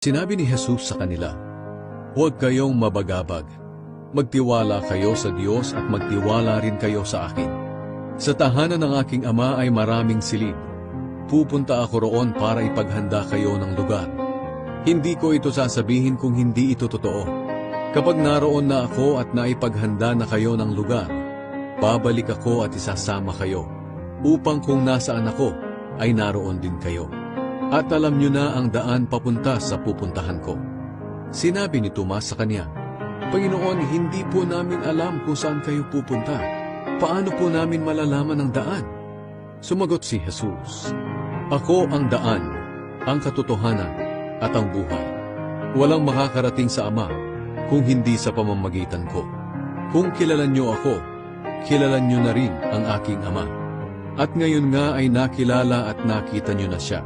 Sinabi ni Jesus sa kanila, "Huwag kayong mabagabag. Magtiwala kayo sa Diyos at magtiwala rin kayo sa akin. Sa tahanan ng aking Ama ay maraming silid. Pupunta ako roon para ipaghanda kayo ng lugar. Hindi ko ito sasabihin kung hindi ito totoo. Kapag naroon na ako at naipaghanda na kayo ng lugar, babalik ako at isasama kayo, upang kung nasaan ako, ay naroon din kayo. At alam nyo na ang daan papunta sa pupuntahan ko." Sinabi ni Tomas sa kanya, "Panginoon, hindi po namin alam kung saan kayo pupunta. Paano po namin malalaman ang daan?" Sumagot si Jesus, "Ako ang daan, ang katotohanan, at ang buhay. Walang makakarating sa Ama kung hindi sa pamamagitan ko. Kung kilalan nyo ako, kilalan nyo na rin ang aking Ama. At ngayon nga ay nakilala at nakita nyo na siya."